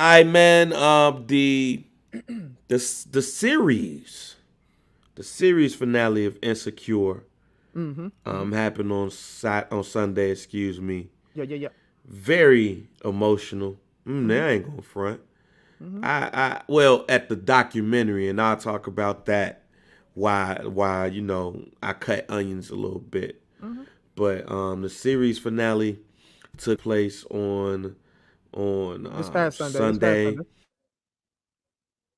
I man, the series, the series finale of Insecure, Mm-hmm. Mm-hmm. happened on on Sunday. Excuse me. Yeah, yeah, yeah. Very emotional. Mm-hmm. I ain't gonna front. Mm-hmm. Well, at the documentary, and I'll talk about that. Why I cut onions a little bit, Mm-hmm. but the series finale took place on This past Sunday. This past Sunday. Sunday.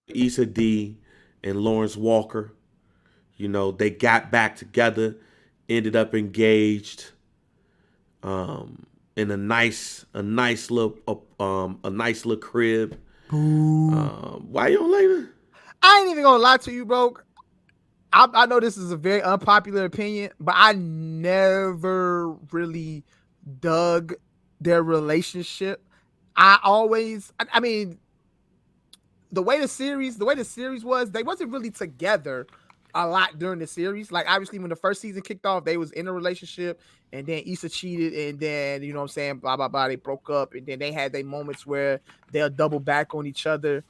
Issa D and Lawrence Walker. They got back together, ended up engaged, in a nice little crib. Boo. Why you don't like that? I ain't even gonna lie to you, bro. I know this is a very unpopular opinion, but I never really dug their relationship. I mean, the way the series was, they wasn't really together a lot during the series. Like obviously when the first season kicked off, they was in a relationship and then Issa cheated and then you know what I'm saying, blah blah blah, they broke up and then they had their moments where they'll double back on each other.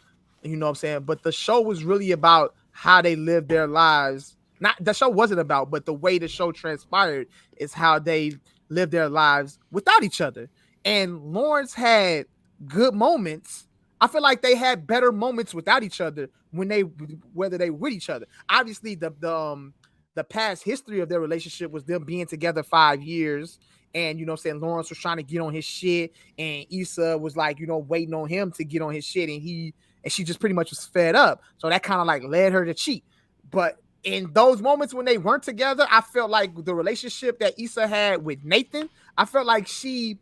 You know what I'm saying? But the show was really about how they lived their lives. Not the show wasn't about, but the way the show transpired is how they lived their lives without each other. And Lawrence had good moments. I feel like they had better moments without each other when they whether they were with each other. Obviously, the past history of their relationship was them being together 5 years. And you know what I'm saying, Lawrence was trying to get on his shit, and Issa was like, waiting on him to get on his shit, and she just pretty much was fed up. So that kind of like led her to cheat. But in those moments when they weren't together, I felt like the relationship that Issa had with Nathan, I felt like she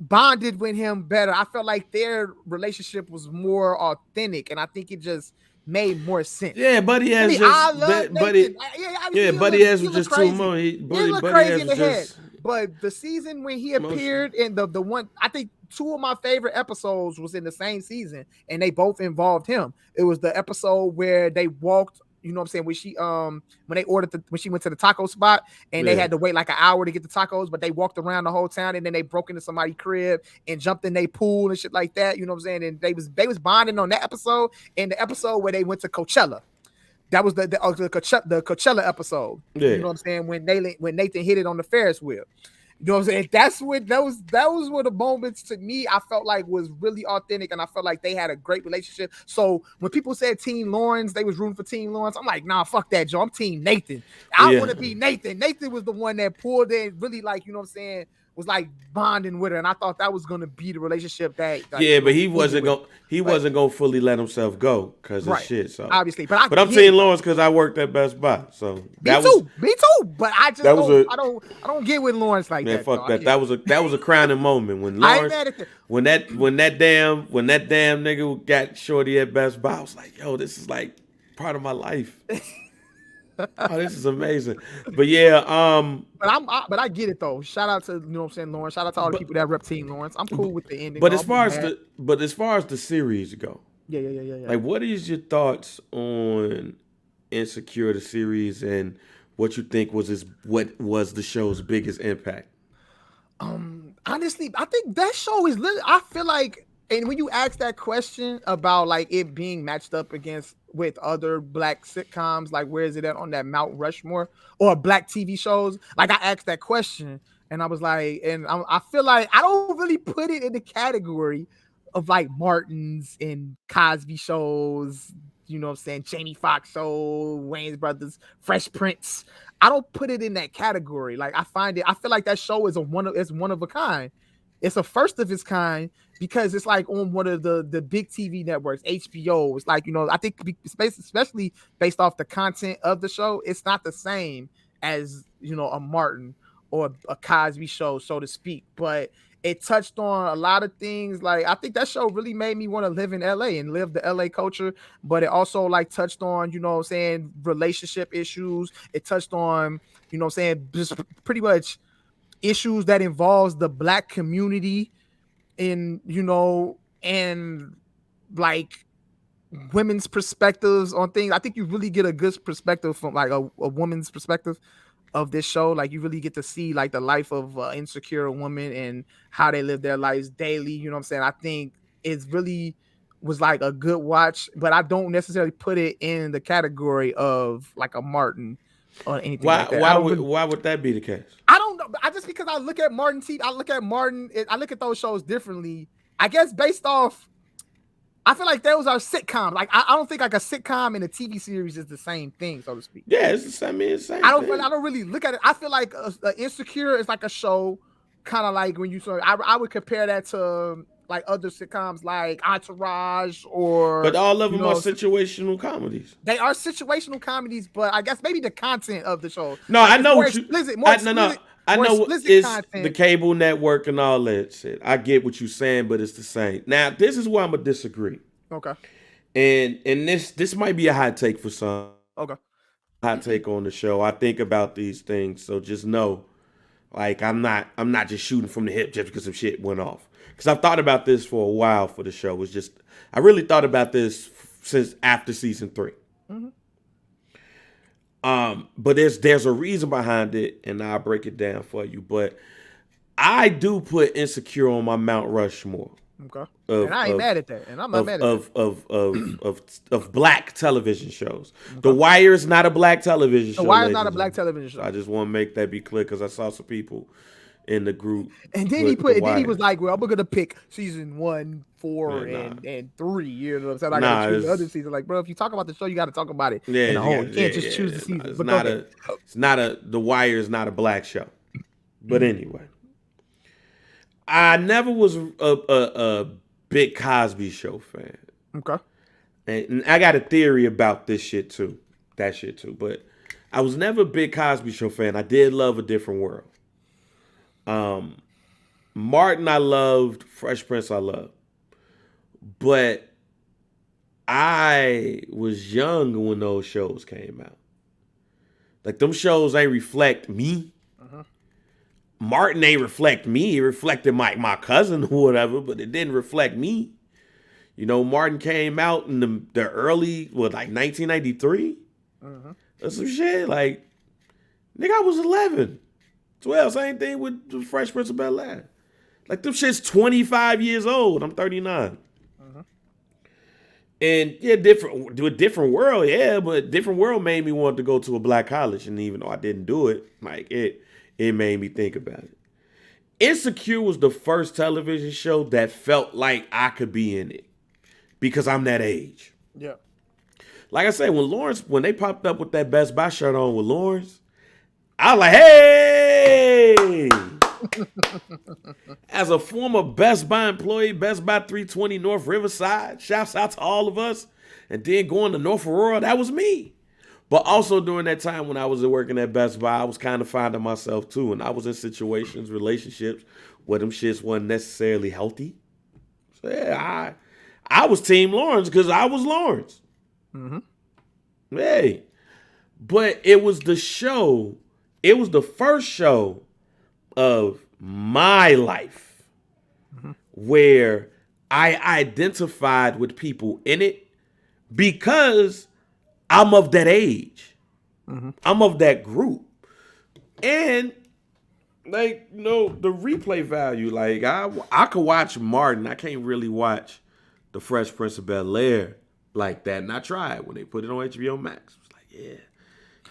bonded with him better. I felt like their relationship was more authentic, and I think it just made more sense. Yeah, Buddy I has mean, I just love Buddy. Nathan. Yeah, obviously Yeah, Buddy has he was looked just too crazy. much. He looked Buddy crazy has in was the head. just But the season when he emotional. appeared in the one, I think two of my favorite episodes was in the same season, and they both involved him. It was the episode where they walked. You know what I'm saying? When she went to the taco spot and they Yeah, had to wait like an hour to get the tacos, but they walked around the whole town and then they broke into somebody's crib and jumped in their pool and shit like that. You know what I'm saying? And they was bonding on that episode and the episode where they went to Coachella. That was the Coachella episode. You yeah, know what I'm saying? When Nathan hit it on the Ferris wheel. You know what I'm saying? That was one of the moments to me I felt like was really authentic, and I felt like they had a great relationship. So when people said Team Lawrence, they was rooting for Team Lawrence. I'm like, nah, fuck that, Joe. I'm Team Nathan. I yeah. want to be Nathan. Nathan was the one that pulled in, really like, you know what I'm saying, was like bonding with her, and I thought that was gonna be the relationship that like Yeah, but ended with. he But wasn't gonna fully let himself go because of right, shit. So, obviously, but I but I'm get saying it though. Lawrence because I worked at Best Buy, so Me too. Me too. But I just that was don't. a I don't get with Lawrence like man. that though. Fuck I that. can't. That was a crowning moment when I ain't Lawrence mad at that. when that damn nigga got Shorty at Best Buy. I was like, yo, this is like part of my life. Oh, this is amazing. But yeah, But I get it though. Shout out to what I'm saying, Lawrence. Shout out to all the but people that rep Team Lawrence. I'm cool with the ending but though. as I'm not far as mad. the series go, Yeah, yeah, yeah, yeah, yeah. like, what is your thoughts on Insecure the series and what you think what was the show's biggest impact? Honestly, I think that show is I feel like, and when you ask that question about like it being matched up against with other black sitcoms, like where is it at on that Mount Rushmore or black TV shows? Like I asked that question and I was like, and I feel like I don't really put it in the category of like Martins and Cosby shows, you know what I'm saying, Jamie Foxx show, Wayne's Brothers, Fresh Prince. I don't put it in that category. Like I feel like that show is one of a kind. It's a first of its kind because it's like on one of the big TV networks, HBO. It's like, I think especially based off the content of the show, it's not the same as, a Martin or a Cosby show, so to speak. But it touched on a lot of things. Like I think that show really made me want to live in LA and live the LA culture. But it also like touched on, what I'm saying, relationship issues. It touched on, what I'm saying, just pretty much issues that involves the black community in, and like women's perspectives on things. I think you really get a good perspective from like a woman's perspective of this show. Like you really get to see like the life of insecure woman and how they live their lives daily. You know what I'm saying? I think is really was like a good watch, but I don't necessarily put it in the category of like a Martin or anything Why like that. I don't really. why would that be the case? I don't know. I just because I look at Martin TV, I look at Martin, I look at those shows differently. I guess based off, I feel like those are sitcoms. Like I don't think like a sitcom and a TV series is the same thing, so to speak. Yeah, it's the same, I mean, it's the same I don't. thing. I don't really look at it. I feel like Insecure is like a show, kind of like when you saw. I would compare that to like other sitcoms like Entourage But or all of you them are know situational comedies. they are situational comedies, but I guess maybe the content of the show No, like I it's know more what you. explicit, I more know what explicit it's the content. cable network and all that shit. I get what you're saying, but it's the same. Now, this is where I'm gonna disagree, Okay. and this might be a hot take for some. Okay. Hot take on the show. I think about these things, so just know, like I'm not just shooting from the hip just because some shit went off. Because I've thought about this for a while for the show. It's just I really thought about this since after season 3. Mm-hmm. But there's a reason behind it, and I'll break it down for you. But I do put Insecure on my Mount Rushmore Okay. of And I ain't of mad at that. And I'm not of mad at that. of of of of black television shows. The Okay. Wire is not a black television The show. Wire is ladies not a and black gentlemen. television So I show. just want to make that be clear because I saw some people in the group And then put The and then he was Wire. like, "Well, I'm gonna pick season 1, 4, Yeah, nah, and 3." You know what I'm saying? I gotta nah, choose the other it's season. Like, bro, if you talk about the show, you gotta talk about it yeah, in a you whole. got You yeah, can't just choose the yeah. Nah, seasons. But go ahead. it's not a The Wire is not a black show. But anyway, I never was a big Cosby Show fan. Okay. And I got a theory about this shit too. That shit too. But I was never a big Cosby Show fan. I did love A Different World. Martin I loved. Fresh Prince I loved. But I was young when those shows came out. Like them shows ain't reflect me. Uh-huh. Martin ain't reflect me. It reflected my cousin or whatever, but it didn't reflect me. You know, Martin came out in the early, like 1993? Uh-huh. Or some shit. Like, nigga, I was 11, 12. Same thing with the Fresh Prince of Bel-Air. Like, them shit's 25 years old. I'm 39. Uh-huh. And yeah, different world, yeah, but Different World made me want to go to a black college. And even though I didn't do it, like, it made me think about it. Insecure was the first television show that felt like I could be in it because I'm that age. Yeah. Like I said, when they popped up with that Best Buy shirt on with Lawrence, I was like, hey! As a former Best Buy employee, Best Buy 320 North Riverside, shouts out to all of us, and then going to North Aurora, that was me. But also during that time when I was working at Best Buy, I was kind of finding myself too, and I was in situations, relationships where them shits wasn't necessarily healthy. So yeah, I was Team Lawrence because I was Lawrence. Mm-hmm. Hey, but it was the show. It was the first show of my life where I identified with people in it because I'm of that age. Mm-hmm. I'm of that group. And like, you know, the replay value, like I could watch Martin. I can't really watch The Fresh Prince of Bel-Air like that. And I tried when they put it on HBO Max. I was like, yeah,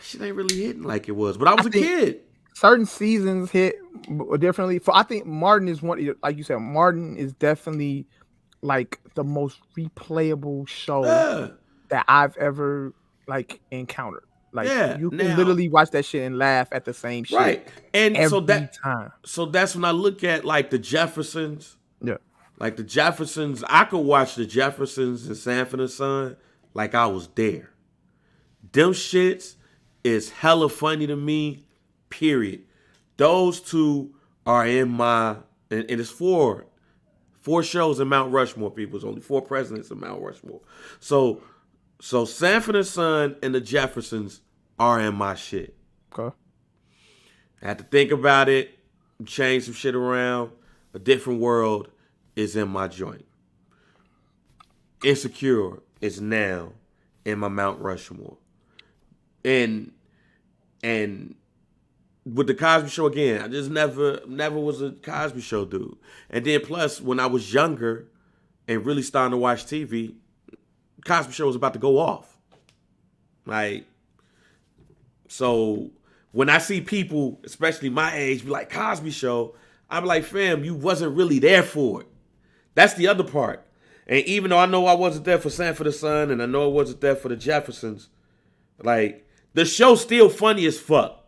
shit ain't really hitting like it was. But I was a kid. Certain seasons hit differently. I think Martin is one, like you said, Martin is definitely like the most replayable show that I've ever like encountered. Like you can literally watch that shit and laugh at the same shit. Right. And every time. So that's when I look at like the Jeffersons. Yeah. Like the Jeffersons, I could watch the Jeffersons and Sanford and Son like I was there. Them shits is hella funny to me, period. Those two are in my, and it's four shows in Mount Rushmore, people. It's only 4 presidents in Mount Rushmore. So Sanford and Son and the Jeffersons are in my shit. Okay. I had to think about it, change some shit around. A Different World is in my joint. Insecure is now in my Mount Rushmore. And with the Cosby Show again, I just never was a Cosby Show dude. And then plus, when I was younger, and really starting to watch TV, Cosby Show was about to go off. Like, so when I see people, especially my age, be like, Cosby Show, I'm like, fam, you wasn't really there for it. That's the other part. And even though I know I wasn't there for Sanford and Son, and I know I wasn't there for the Jeffersons, like, the show's still funny as fuck.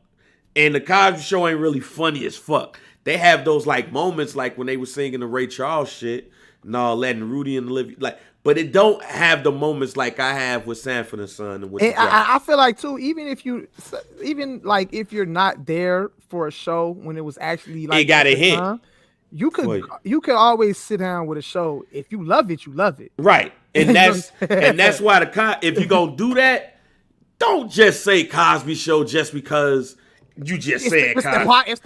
And the Cosby Show ain't really funny as fuck. They have those, like, moments, like when they were singing the Ray Charles shit, and all that, and Rudy and Olivia, like, but it don't have the moments like I have with Sanford and Son and with the I feel like too, if you're not there for a show when it was actually like it got a hit. You could always sit down with a show. If you love it, you love it. Right. And that's why if you gonna do that, don't just say Cosby Show just because you just said Cosby. It's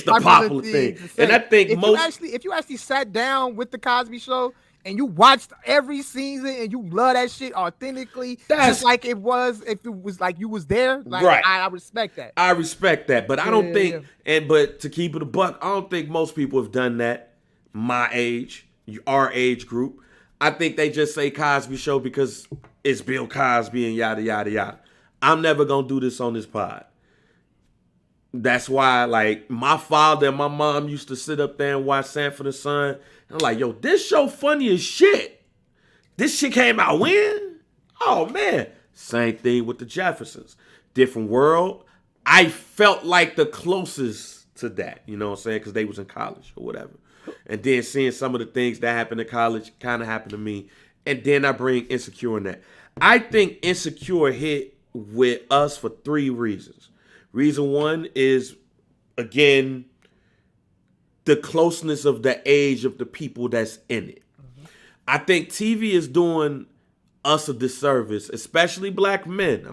the popular thing. And I think if you actually sat down with the Cosby Show and you watched every season and you love that shit authentically, just like it was, if it was like you was there, like, right. I respect that. I respect that, but I don't think, but to keep it a buck, I don't think most people have done that. My age, our age group, I think they just say Cosby Show because it's Bill Cosby and yada yada yada. I'm never gonna do this on this pod. That's why, like, my father and my mom used to sit up there and watch Sanford and Son. I'm like, yo, this show funny as shit. This shit came out when? Oh, man. Same thing with the Jeffersons. Different world. I felt like the closest to that, you know what I'm saying? Because they was in college or whatever. And then seeing some of the things that happened in college kind of happened to me. And then I bring Insecure in that. I think Insecure hit with us for 3 reasons. Reason 1 is, again, the closeness of the age of the people that's in it. Mm-hmm. I think TV is doing us a disservice, especially black men.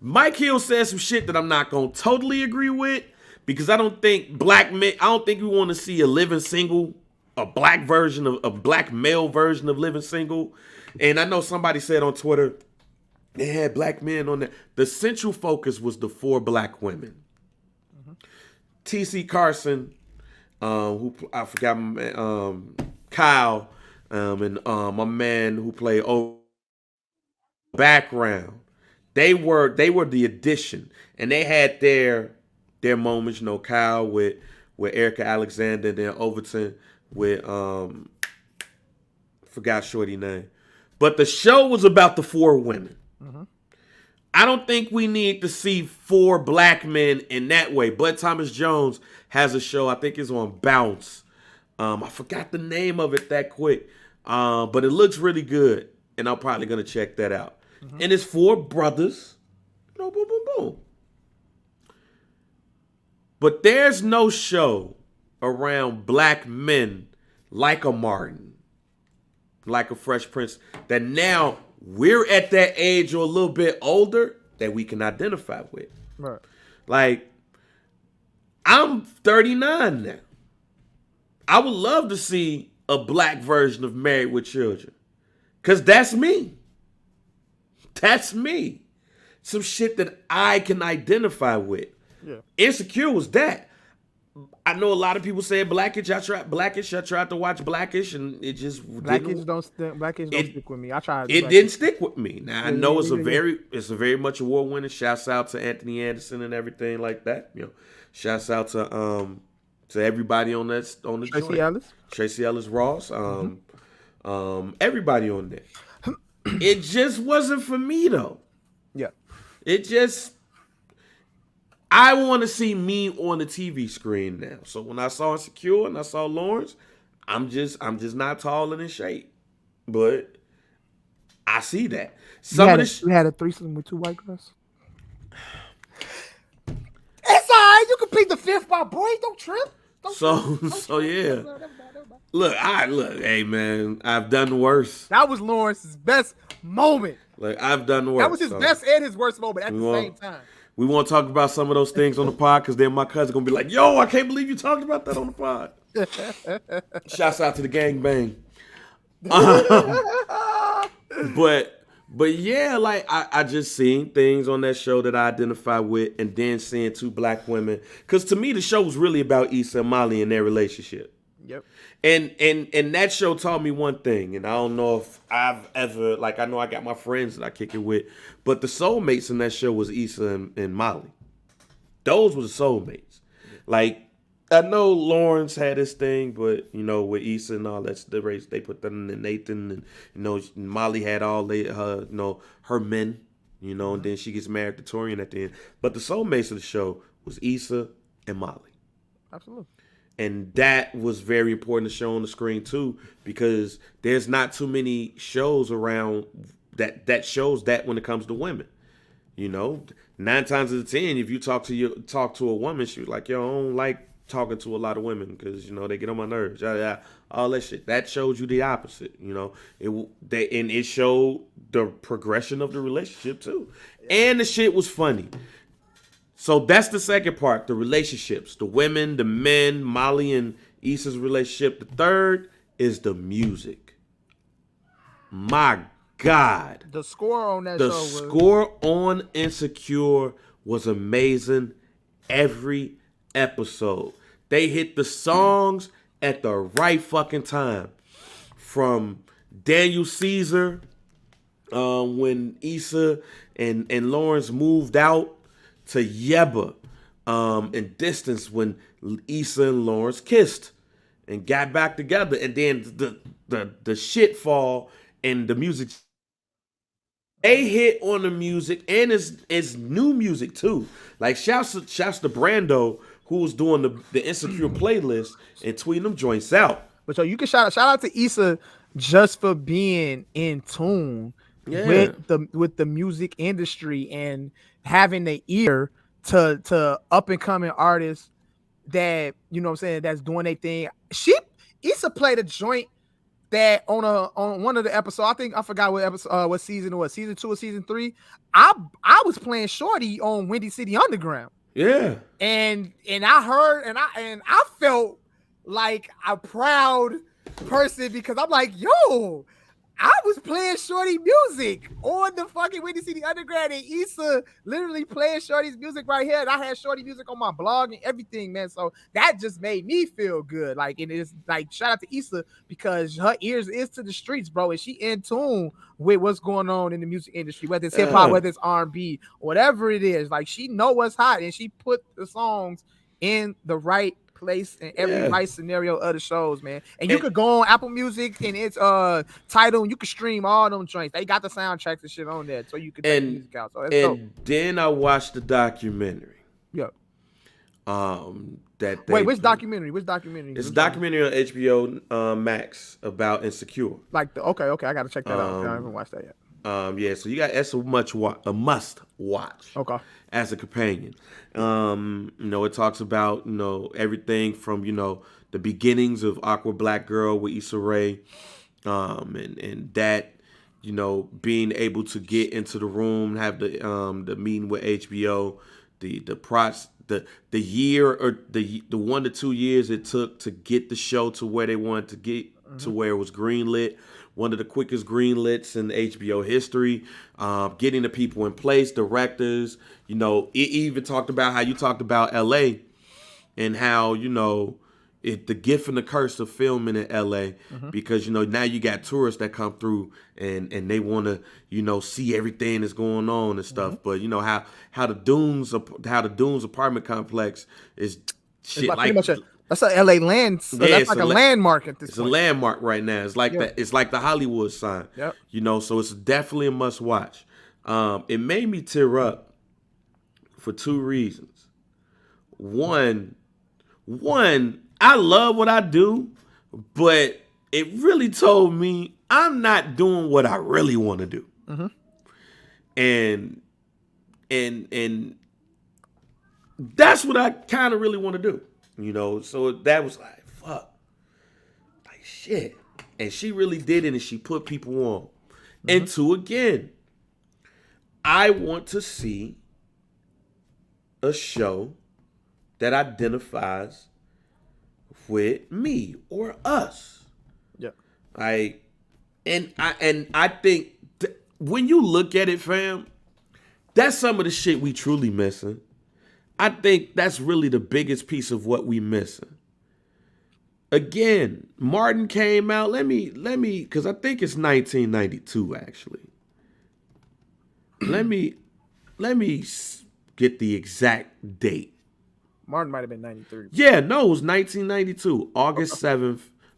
Mike Hill said some shit that I'm not going to totally agree with, because I don't think we want to see a Living Single, a black male version of Living Single. And I know somebody said on Twitter, they had black men on there. The central focus was the 4 black women. Mm-hmm. T.C. Carson, who I forgot, Kyle, and my man who played background. They were the addition, and they had their moments. You know, Kyle with Erica Alexander, and then Overton with forgot shorty name, but the show was about the 4 women. Mm-hmm. I don't think we need to see 4 black men in that way. Bud Thomas Jones has a show, I think it's on Bounce. I forgot the name of it that quick, but it looks really good, and I'm probably going to check that out. Mm-hmm. And it's 4 brothers. Boom, boom, boom, boom. But there's no show around black men like a Martin, like a Fresh Prince, that now we're at that age or a little bit older that we can identify with. Right. Like, I'm 39 now. I would love to see a black version of Married with Children, because that's me. That's me. Some shit that I can identify with. Yeah. Insecure was that. I know a lot of people say Blackish. I tried to watch Blackish, and it just Blackish don't stick with me. I tried. It didn't stick with me. Now I know it's a very much award winning. Shouts out to Anthony Anderson and everything like that. You know, shouts out to everybody on the Tracy Ellis Ross. Everybody on there. It just wasn't for me though. Yeah. I want to see me on the TV screen now. So when I saw Insecure and I saw Lawrence, I'm just not tall and in shape. But I see that. You had a threesome with 2 white girls? It's all right. You can plead the 5th, my boy. Don't trip. So yeah. Look, hey man, I've done worse. That was Lawrence's best moment. Like, I've done worse. That was his best and his worst moment at the same time. We want to talk about some of those things on the pod, because then my cousin going to be like, yo, I can't believe you talked about that on the pod. Shouts out to the gangbang. But yeah, like, I just seen things on that show that I identify with, and then seeing 2 black women. Because to me, the show was really about Issa and Molly and their relationship. Yep. And that show taught me one thing, and I don't know if I've ever, like, I know I got my friends that I kick it with, but the soulmates in that show was Issa and Molly. Those were the soulmates. Like, I know Lawrence had his thing, but with Issa and all that's the race, they put that in Nathan, and Molly had all her men, and then she gets married to Torian at the end. But the soulmates of the show was Issa and Molly. Absolutely. And that was very important to show on the screen too, because there's not too many shows around that shows that when it comes to women. 9 times out of 10, if you talk to a woman, she's like, yo, I don't like talking to a lot of women because they get on my nerves. Yeah, all that shit. That shows you the opposite. It showed the progression of the relationship too, and the shit was funny. So that's the second part, the relationships, the women, the men, Molly and Issa's relationship. The third is the music. My God. The score on that show The score on Insecure was amazing every episode. They hit the songs at the right fucking time. From Daniel Caesar, when Issa and Lawrence moved out, to Yeba in Distance when Issa and Lawrence kissed and got back together, and then the shit fall and the music. They hit on the music, and it's new music too. Like shouts to Brando, who was doing the Insecure playlist and tweeting them joints out. But so you can shout out to Issa just for being in tune with the music industry and having the ear to up and coming artists that that's doing their thing. Issa played a joint that on one of the episodes, I forgot what episode, what season it was, season 2 or season 3. I was playing Shorty on Windy City Underground. Yeah, and I heard and I felt like a proud person because I'm like, yo, I was playing Shorty music on the fucking Windy City Underground, and Issa literally playing Shorty's music right here. And I had Shorty music on my blog and everything, man. So that just made me feel good. Like, and it's like, shout out to Issa because her ears is to the streets, bro. And she in tune with what's going on in the music industry, whether it's hip hop, whether it's R&B, whatever it is. Like, she know what's hot, and she put the songs in the right place in every right scenario of the shows, man. And you could go on Apple Music and it's title, and you can stream all them joints. They got the soundtracks and shit on there, so you can take the music out. So that's dope. Then I watched the documentary. Yeah. Wait, which documentary? It's a documentary on HBO Max about Insecure. Like okay, I gotta check that out. I haven't watched that yet. So that's a must watch. Okay. As a companion. It talks about, everything from, the beginnings of Awkward Black Girl with Issa Rae, and that, being able to get into the room, have the meeting with HBO, the year or the 1 to 2 years it took to get the show to where they wanted to get to where it was greenlit. One of the quickest greenlits in HBO history, getting the people in place, directors. It even talked about how you talked about LA and how, the gift and the curse of filming in LA, because, now you got tourists that come through and they want to, see everything that's going on and stuff. But, how the Dunes apartment complex is shit like that's a LA land. So that's like a landmark at this point. It's a landmark right now. It's like that. It's like the Hollywood sign. Yep. So it's definitely a must watch. It made me tear up for 2 reasons. One, I love what I do, but it really told me I'm not doing what I really want to do. And that's what I kind of really want to do. So that was like, fuck. Like, shit. And she really did it, and she put people on. And 2, again, I want to see a show that identifies with me or us. Yeah. And I think when you look at it, fam, that's some of the shit we truly missing. I think that's really the biggest piece of what we missing. Again, Martin came out. Let me, because I think it's 1992 actually. Let me, get the exact date. Martin might have been 93. Yeah, no, it was 1992, Okay.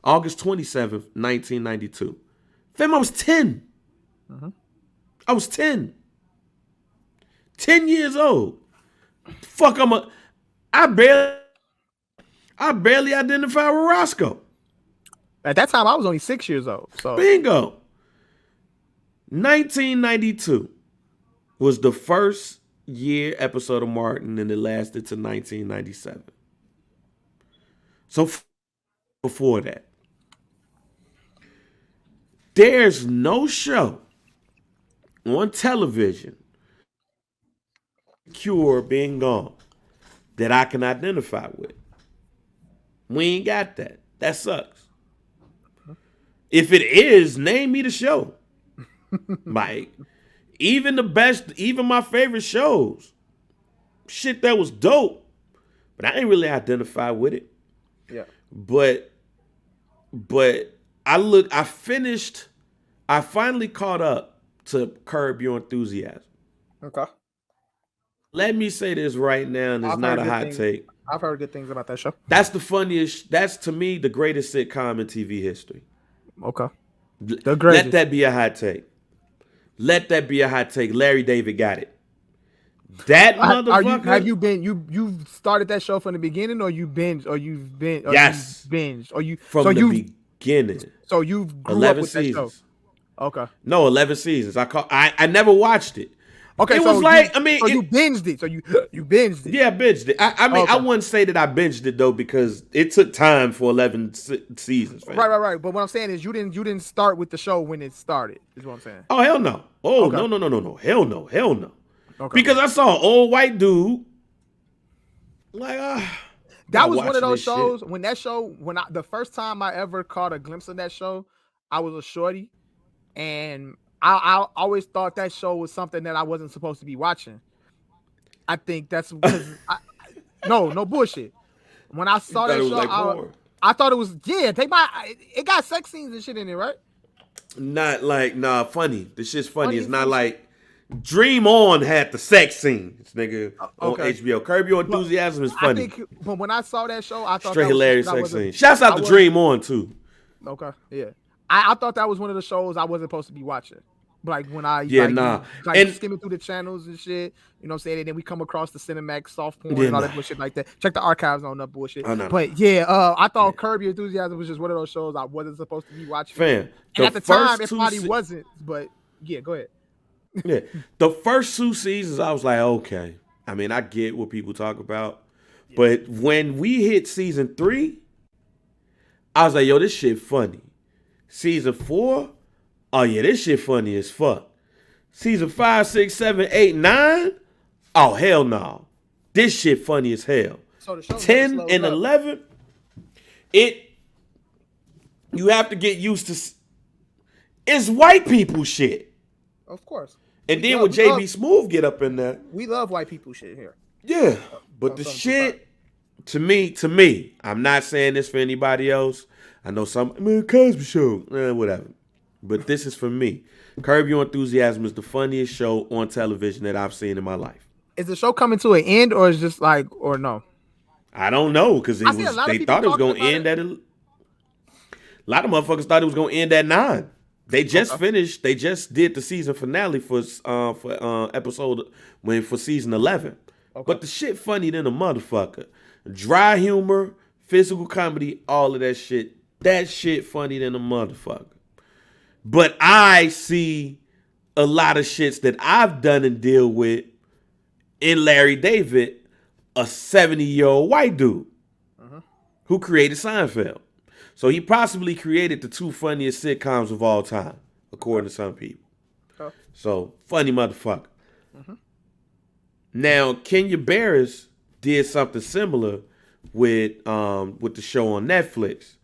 August 27th, 1992. Fam, I was 10. Mhm. I was 10. 10 years old. Fuck, I barely identify with Roscoe. At that time, I was only 6 years old. So Bingo. 1992 was the first year episode of Martin, and it lasted to 1997. So before that, there's no show on television, Cure being gone, that I can identify with. We ain't got that. That sucks. If it is, name me the show. Like, even the best, even my favorite shows, shit that was dope, but I ain't really identify with it. yeah. But I finally caught up to Curb Your Enthusiasm. Okay. Let me say this right now, and it's not a hot take. I've heard good things about that show. That's the funniest, that's to me the greatest sitcom in TV history. Okay. The greatest. Let that be a hot take. Let that be a hot take. Larry David got it. That motherfucker. Have you been you started that show from the beginning, or you binged, or you've been yes you binged, or you from so the beginning. So you've grew 11 up with seasons. That show. Okay. No, 11 seasons. I never watched it. Okay, it so was like you binged it. So you binged it. Yeah, I binged it. I mean, okay. I wouldn't say that I binged it though, because it took time for 11 seasons. Right. Right. But what I'm saying is you didn't start with the show when it started. Is what I'm saying. Oh hell no. Oh okay. No. Hell no. Okay. Because I saw an old white dude. Like that was one of those shows. Shit. The first time I ever caught a glimpse of that show, I was a shorty, and I always thought that show was something that I wasn't supposed to be watching. I think that's because no bullshit. When I saw that show, I thought it was it got sex scenes and shit in it, right? Not like funny. The shit's funny. It's not like Dream On had the sex scenes, nigga, on HBO. Curb Your Enthusiasm is funny. But when I saw that show, I thought straight hilarious sex scene. Shouts out to Dream On too. Okay, yeah. I thought that was one of the shows I wasn't supposed to be watching. Like when I skimming through the channels and shit, you know what I'm saying? And then we come across the Cinemax soft porn and all that bullshit like that. Check the archives on that bullshit. But I thought Curb Your Enthusiasm was just one of those shows I wasn't supposed to be watching. Fam, and at the time, it probably wasn't. But yeah, go ahead. Yeah, the first 2 seasons, I was like, okay. I mean, I get what people talk about, but when we hit season 3, I was like, yo, this shit funny. Season 4, oh yeah, this shit funny as fuck. Season 5, 6, 7, 8, 9, oh hell no, this shit funny as hell. So the show 10 and 11, you have to get used to. It's white people shit. Of course. And then when JB Smooth get up in there. We love white people shit here. Yeah. But the shit, to me, I'm not saying this for anybody else. I know Cosby Show, whatever. But this is for me. Curb Your Enthusiasm is the funniest show on television that I've seen in my life. Is the show coming to an end, or is just like, or no? I don't know, because they thought it was going to end at a lot of motherfuckers thought it was going to end at 9. They just finished. They just did the season finale for season 11. Okay. But the shit funny than a motherfucker. Dry humor, physical comedy, all of that shit. That shit funny than a motherfucker. But I see a lot of shits that I've done and deal with in Larry David, a 70-year-old white dude who created Seinfeld. So he possibly created the 2 funniest sitcoms of all time, according to some people. Oh. So, funny motherfucker. Mm-hmm. Now, Kenya Barris did something similar with the show on Netflix.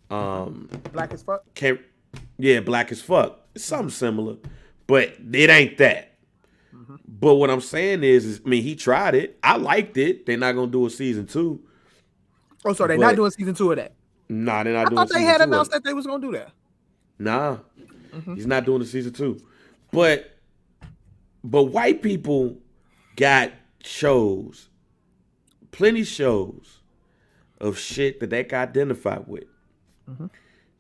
Black as Fuck? Black as Fuck. It's something similar, but it ain't that. Mm-hmm. But what I'm saying is, he tried it. I liked it. They're not going to do a season 2. Oh, so they're not doing season 2 of that? Nah, they're not I doing thought they season had 2 of announced it. that they was gonna do that. Nah, Mm-hmm. he's not doing the season 2. But white people got shows, plenty shows of shit that they can identify with. Mm-hmm.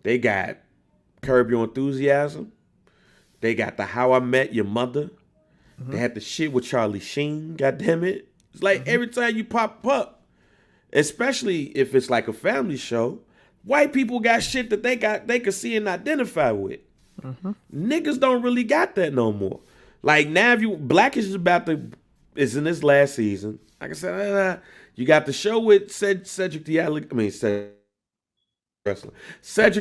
They got Curb Your Enthusiasm. They got the How I Met Your Mother. Mm-hmm. They had the shit with Charlie Sheen. God damn it! It's like every time you pop up, especially if it's like a family show, white people got shit that they can see and identify with. Mm-hmm. Niggas don't really got that no more. Like now, if you Blackish is in this last season. Like I said, you got the show with Cedric Cedric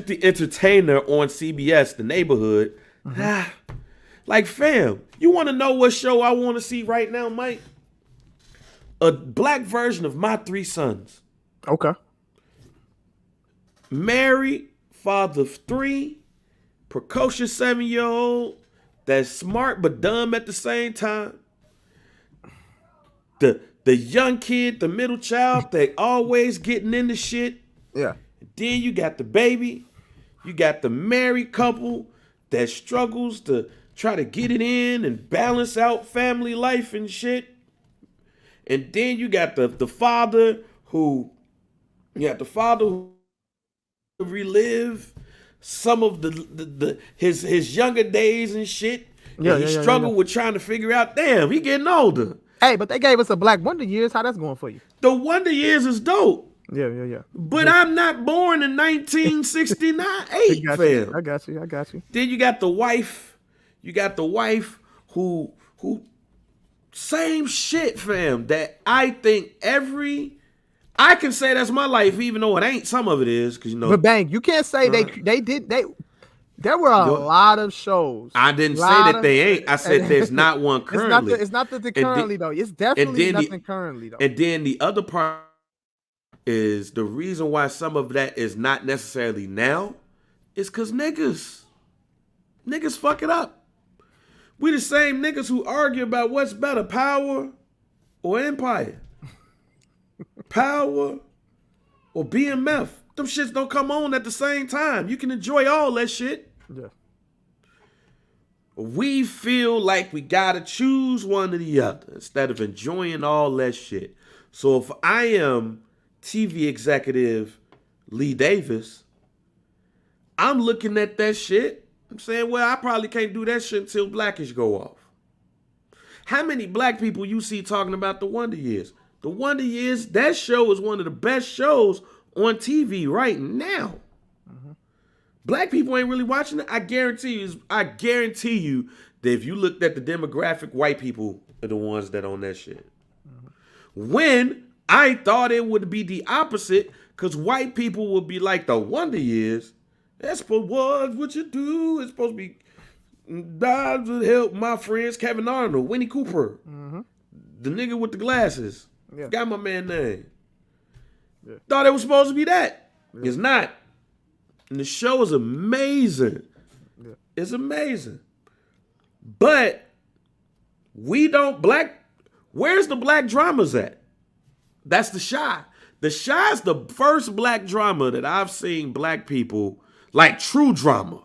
the Entertainer on CBS, The Neighborhood. Mm-hmm. Like, fam, you want to know what show I want to see right now, Mike? A black version of My Three Sons. Okay. Married, father of 3, precocious 7-year-old, that's smart but dumb at the same time. The young kid, the middle child, they always getting into shit. Yeah. Then you got the baby. You got the married couple that struggles to try to get it in and balance out family life and shit. And then you got the father who relive some of his younger days and shit. Yeah, And he struggled with trying to figure out, damn, he getting older. Hey, but they gave us a Black Wonder Years. How that's going for you? The Wonder Years is dope. Yeah. But I'm not born in 1969, 8, fam. I got you. Then you got the wife. You got the wife who same shit, fam. That I think I can say that's my life, even though it ain't. Some of it is, because But bang, you can't say they did. There were a lot of shows. I didn't say that they ain't. I said there's not one currently. It's not that currently though. It's definitely nothing currently though. And then the other part is the reason why some of that is not necessarily now is because niggas fuck it up. We the same niggas who argue about what's better, power or empire. Power or BMF. Them shits don't come on at the same time. You can enjoy all that shit. Yeah. We feel like we gotta choose one or the other instead of enjoying all that shit. So if I am TV executive Lee Davis, I'm looking at that shit. I'm saying, well, I probably can't do that shit until Blackish go off. How many black people you see talking about the Wonder Years? The Wonder Years, that show is one of the best shows on TV right now. Mm-hmm. Black people ain't really watching it. I guarantee you that if you looked at the demographic, white people are the ones that own that shit. Mm-hmm. When I thought it would be the opposite, because white people would be like, the Wonder Years, that's what you do. It's supposed to be God would help my friends Kevin Arnold, Winnie Cooper, the nigga with the glasses. Yeah. Got my man name. Yeah. Thought it was supposed to be that. Yeah. It's not. And the show is amazing. Yeah. It's amazing. But where's the black dramas at? That's The Chi. The Chi is the first black drama that I've seen black people, like true drama.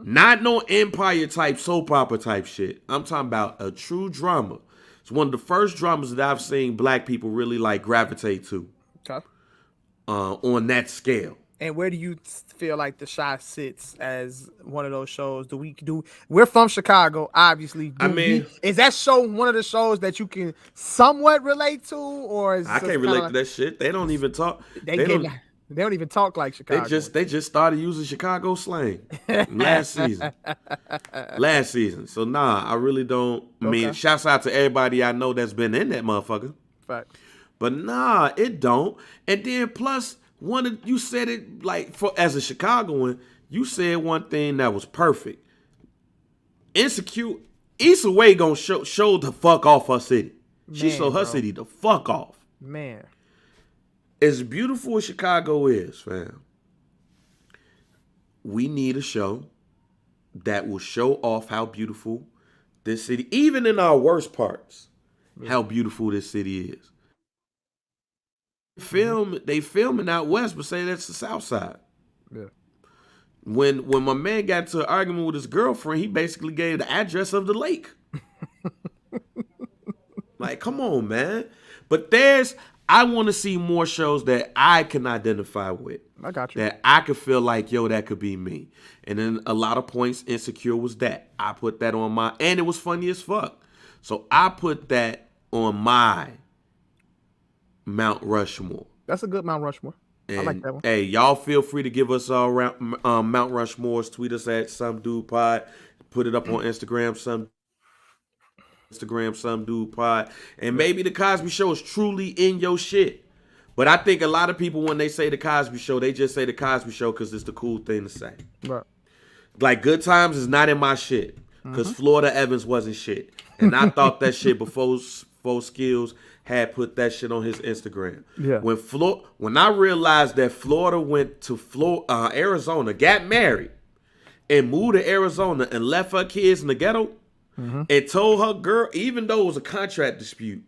Not no Empire type, soap opera type shit. I'm talking about a true drama. It's one of the first dramas that I've seen black people really like gravitate to. Okay. On that scale. And where do you feel like The Chi sits as one of those shows? We're from Chicago, obviously. Is that show one of the shows that you can somewhat relate to, or is I can't relate to that shit? They don't even talk. They don't even talk like Chicago. They just started using Chicago slang last season. So I really don't. I mean, shouts out to everybody I know that's been in that motherfucker. Fact. But it don't. And then plus, you said it like as a Chicagoan, you said one thing that was perfect. Insecure. Issa Rae gonna show the fuck off her city. She showed her city the fuck off. Man. As beautiful as Chicago is, fam, we need a show that will show off how beautiful this city, even in our worst parts, how beautiful this city is. They filming out west, but say that's the South Side. Yeah. When my man got to an argument with his girlfriend, he basically gave the address of the lake. Like, come on, man. But I want to see more shows that I can identify with. I got you. That I could feel like, yo, that could be me. And then a lot of points, Insecure was that. I put that on and it was funny as fuck. So I put that on my Mount Rushmore. That's a good Mount Rushmore. And, I like that one. Hey, y'all feel free to give us all around Mount Rushmores. Tweet us at Some Dude Pod. Put it up on Instagram, Some Dude Pod. And maybe the Cosby Show is truly in your shit. But I think a lot of people, when they say the Cosby Show, they just say the Cosby Show because it's the cool thing to say. Right. Like, Good Times is not in my shit because Florida Evans wasn't shit. And I thought that shit before Skills had put that shit on his Instagram. Yeah. When I realized that Florida went to Arizona, got married, and moved to Arizona and left her kids in the ghetto, and told her girl, even though it was a contract dispute,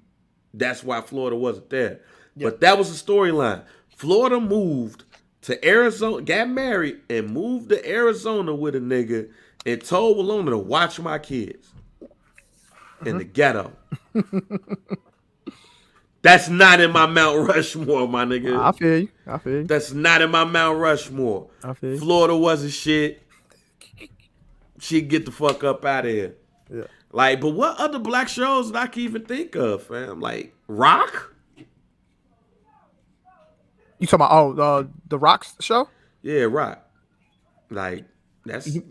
that's why Florida wasn't there. Yep. But that was the storyline. Florida moved to Arizona, got married, and moved to Arizona with a nigga and told Walona to watch my kids in the ghetto. That's not in my Mount Rushmore, my nigga. I feel you. That's not in my Mount Rushmore. I feel you. Florida wasn't shit. She'd get the fuck up out of here. Yeah. Like, but what other black shows did I can even think of, fam? Like, Rock? You talking about the Rock show? Yeah, Rock. Like, that's... You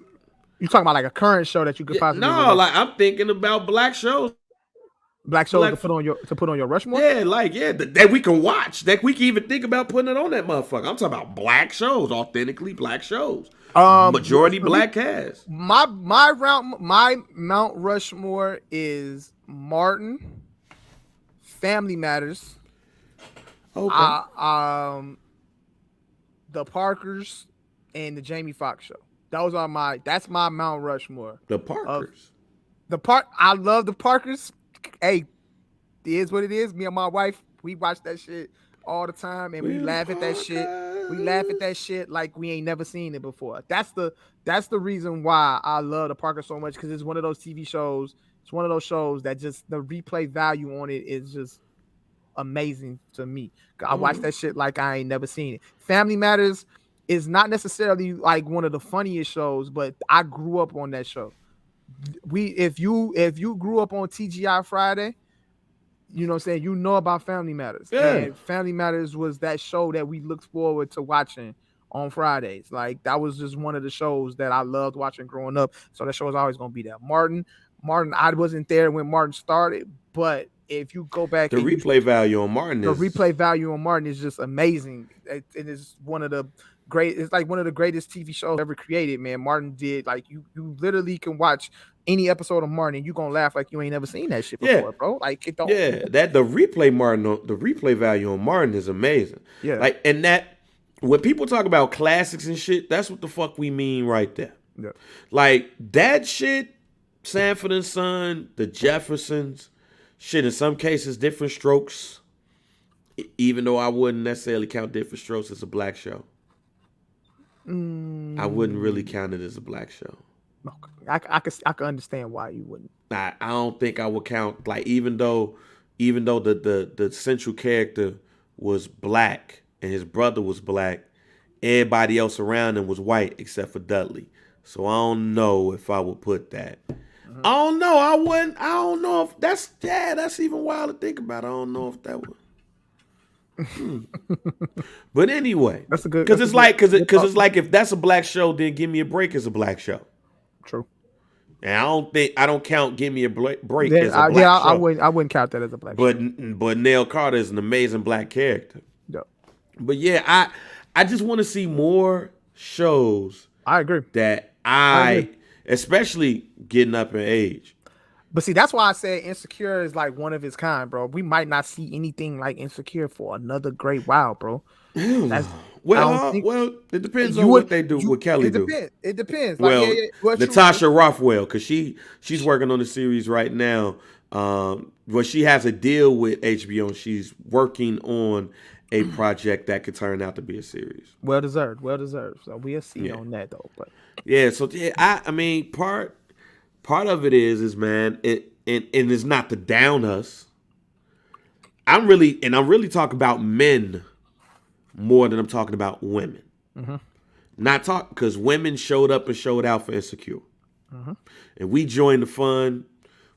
talking about like a current show that you could possibly... No, like, I'm thinking about black shows. Black shows to put on your Rushmore? Yeah, that we can watch. That we can even think about putting it on that motherfucker. I'm talking about black shows, authentically black shows. Majority black cast. My Mount Rushmore is Martin, Family Matters, Okay. the Parkers, and the Jamie Foxx Show. That's my Mount Rushmore. The Parkers. I love the Parkers. Hey, it is what it is. Me and my wife, we watch that shit all the time, and we laugh at that shit. We laugh at that shit like we ain't never seen it before. That's the reason why I love the Parker so much, because it's one of those TV shows. It's one of those shows that just the replay value on it is just amazing to me. I watch that shit like I ain't never seen it. Family Matters is not necessarily like one of the funniest shows, but I grew up on that show. If you grew up on TGI Friday, you know what I'm saying, you know about Family Matters. Yeah. And Family Matters was that show that we looked forward to watching on Fridays. Like, that was just one of the shows that I loved watching growing up. So that show is always going to be there. Martin, I wasn't there when Martin started, but if you go back, the replay value on Martin is just amazing. It is one of the it's like one of the greatest TV shows ever created, man. Martin did, like, you literally can watch any episode of Martin and you gonna laugh like you ain't never seen that shit before, bro. Like, it don't. Yeah, the replay value on Martin is amazing. Yeah, like, and that when people talk about classics and shit, that's what the fuck we mean right there. Yeah, like that shit, Sanford and Son, the Jeffersons, shit. In some cases, Different Strokes. Even though I wouldn't necessarily count Different Strokes as a black show. I wouldn't really count it as a black show. I could understand why you wouldn't. I don't think I would count, like, even though the central character was black and his brother was black, everybody else around him was white except for Dudley. So I don't know if I would put that. I don't know. I wouldn't. I don't know if that's even wild to think about. I don't know if that would. But anyway, that's a good, because it's like if that's a black show, then Give Me a Break is a black show. True. And I don't count Give Me a Break as a black show. I wouldn't count that as a black show. But Nell Carter is an amazing black character. Yeah. But yeah, I just want to see more shows. I agree. That especially getting up in age. But see, that's why I said Insecure is like one of its kind, bro. We might not see anything like Insecure for another great while, bro. Well, it depends on what they do, what Kelly do. It depends. Well, Natasha Rothwell, because she's working on the series right now. Well, she has a deal with HBO, and she's working on a project that could turn out to be a series. Well deserved. Well deserved. So we'll see on that though. But Yeah, so yeah, I mean part of it is man, and it's not to down us. I'm really talking about men more than I'm talking about women. Not talk because women showed up and showed out for Insecure, and we joined the fun.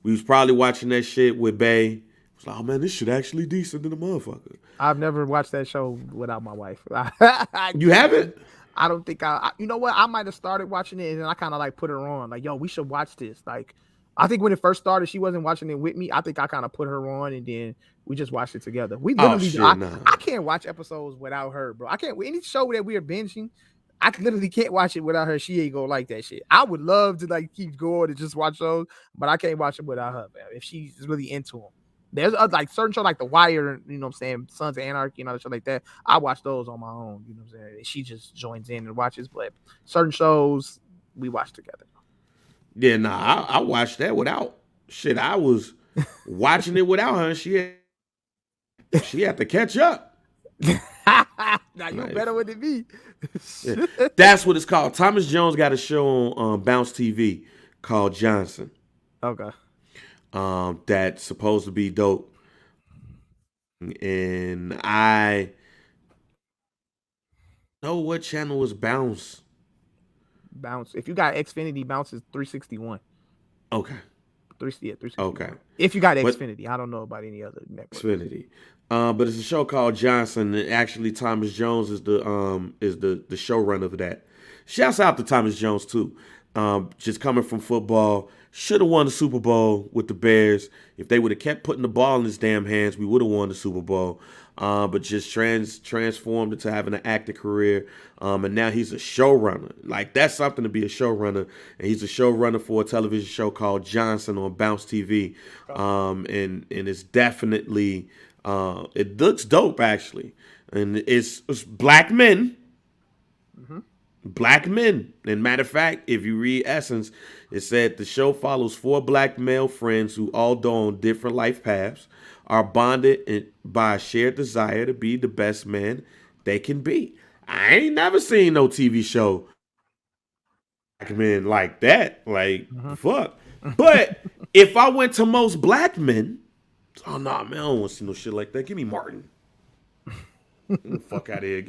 We was probably watching that shit with Bay. It was like, oh man, this shit actually decent than a motherfucker. I've never watched that show without my wife. You haven't? I don't think you know what? I might have started watching it and then I kind of like put her on. Like, yo, we should watch this. Like, I think when it first started, she wasn't watching it with me. I think I kind of put her on and then we just watched it together. We literally, I can't watch episodes without her, bro. I can't, any show that we are binging, I literally can't watch it without her. She ain't gonna like that shit. I would love to like keep going and just watch those, but I can't watch it without her, man. If she's really into them. There's like certain shows like The Wire, you know what I'm saying, Sons of Anarchy and other shit like that. I watch those on my own, you know what I'm saying. She just joins in and watches, but certain shows we watch together. Yeah, nah, I watched that without shit. I was watching it without her. She had to catch up. Now you better with it be. Yeah. That's what it's called. Thomas Jones got a show on Bounce TV called Johnson. Okay. That's supposed to be dope. And I know what channel was Bounce. Bounce. If you got Xfinity, Bounce is 361. Okay. 361. Okay. If you got Xfinity, I don't know about any other network. Xfinity. But it's a show called Johnson, and actually Thomas Jones is the showrunner of that. Shouts out to Thomas Jones too. Just coming from football, should have won the Super Bowl with the Bears. If they would have kept putting the ball in his damn hands, we would have won the Super Bowl. But just transformed into having an acting career. And now he's a showrunner. Like, that's something to be a showrunner. And he's a showrunner for a television show called Johnson on Bounce TV. And it's definitely, it looks dope, actually. And it's black men. Black men. And matter of fact, if you read Essence, it said the show follows 4 black male friends who all go on different life paths, are bonded by a shared desire to be the best man they can be. I ain't never seen no TV show black men like that. Like, fuck. But if I went to most black men, oh nah, man, I don't want to see no shit like that. Give me Martin. Get the fuck out of here.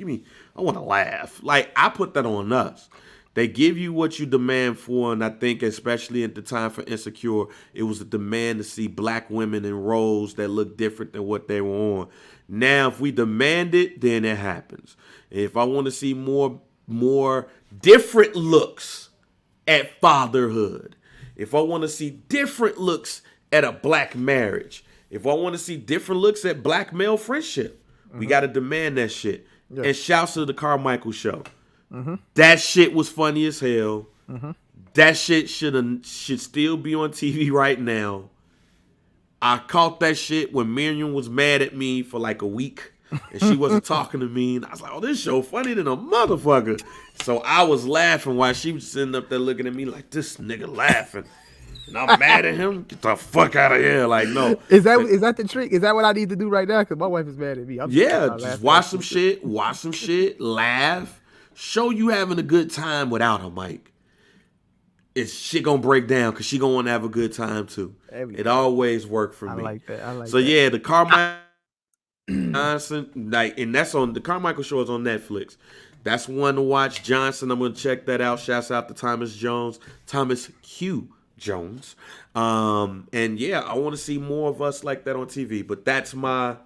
I want to laugh. Like, I put that on us. They give you what you demand for, and I think especially at the time for Insecure, it was a demand to see black women in roles that look different than what they were on. Now, if we demand it, then it happens. And if I want to see more different looks at fatherhood, if I want to see different looks at a black marriage, if I want to see different looks at black male friendship, we got to demand that shit. Yeah. And shouts to the Carmichael Show. That shit was funny as hell. That shit should still be on TV right now. I caught that shit when Miriam was mad at me for like a week and she wasn't talking to me. And I was like, oh, this show funny than a motherfucker. So I was laughing while she was sitting up there looking at me like, this nigga laughing. And I'm mad at him. Get the fuck out of here. Like, no. Is that the trick? Is that what I need to do right now? Because my wife is mad at me. Just watch some shit, laugh. Show you having a good time without her, Mike. It's shit gonna break down because she gonna want to have a good time too. It always worked for me. I like that. So yeah, the Carmichael Johnson, like, and that's on the Carmichael Show is on Netflix. That's one to watch. Johnson, I'm gonna check that out. Shouts out to Thomas Q Jones. And yeah, I want to see more of us like that on TV. But that's my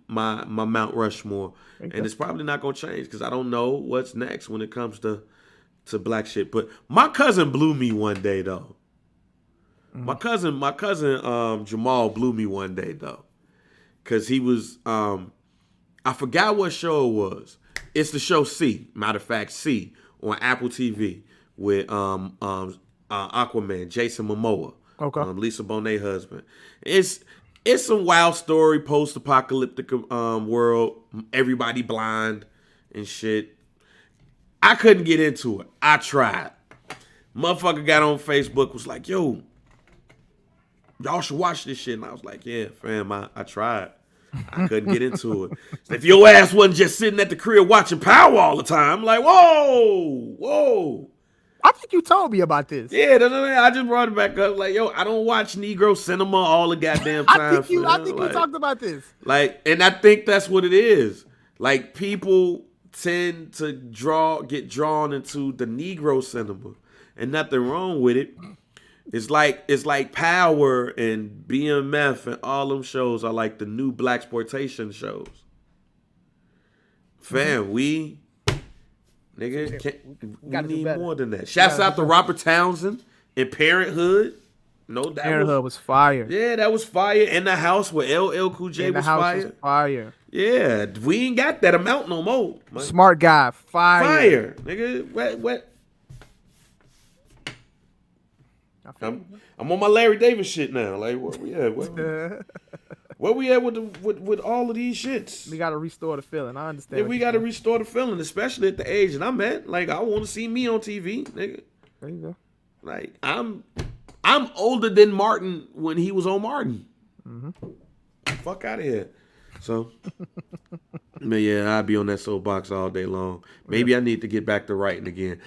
Mount Rushmore. And it's probably not gonna change because I don't know what's next when it comes to black shit. But my cousin blew me one day though. My cousin Jamal blew me one day though. Cause he was I forgot what show it was. It's the show C. Matter of fact, C on Apple TV with Aquaman, Jason Momoa. Okay. Lisa Bonet husband. It's some wild story, post-apocalyptic world. Everybody blind and shit. I couldn't get into it. I tried. Motherfucker got on Facebook, was like, yo, y'all should watch this shit. And I was like, yeah, fam, I tried. I couldn't get into it. So if your ass wasn't just sitting at the crib watching Power all the time, I'm like, whoa. I think you told me about this. Yeah, no, I just brought it back up. Like, yo, I don't watch Negro cinema all the goddamn time. I think you talked about this. Like, and I think that's what it is. Like, people tend to get drawn into the Negro cinema, and nothing wrong with it. It's like Power and BMF and all them shows are like the new blaxploitation shows. Fam, we need more than that. Shouts out to Robert Townsend and Parenthood. No doubt. Parenthood was fire. Yeah, that was fire. In the House with LL Cool J was fire. Yeah, we ain't got that amount no more. Man. Smart Guy, fire. Nigga. What? I'm on my Larry Davis shit now. Like, where we at? Where we at with all of these shits? We gotta restore the feeling. I understand. Yeah, we gotta restore the feeling, especially at the age that I'm at. Like, I want to see me on TV, nigga. There you go. Like, I'm older than Martin when he was on Martin. Mm-hmm. Fuck out of here. So, man, yeah, I'd be on that soapbox all day long. Maybe I need to get back to writing again.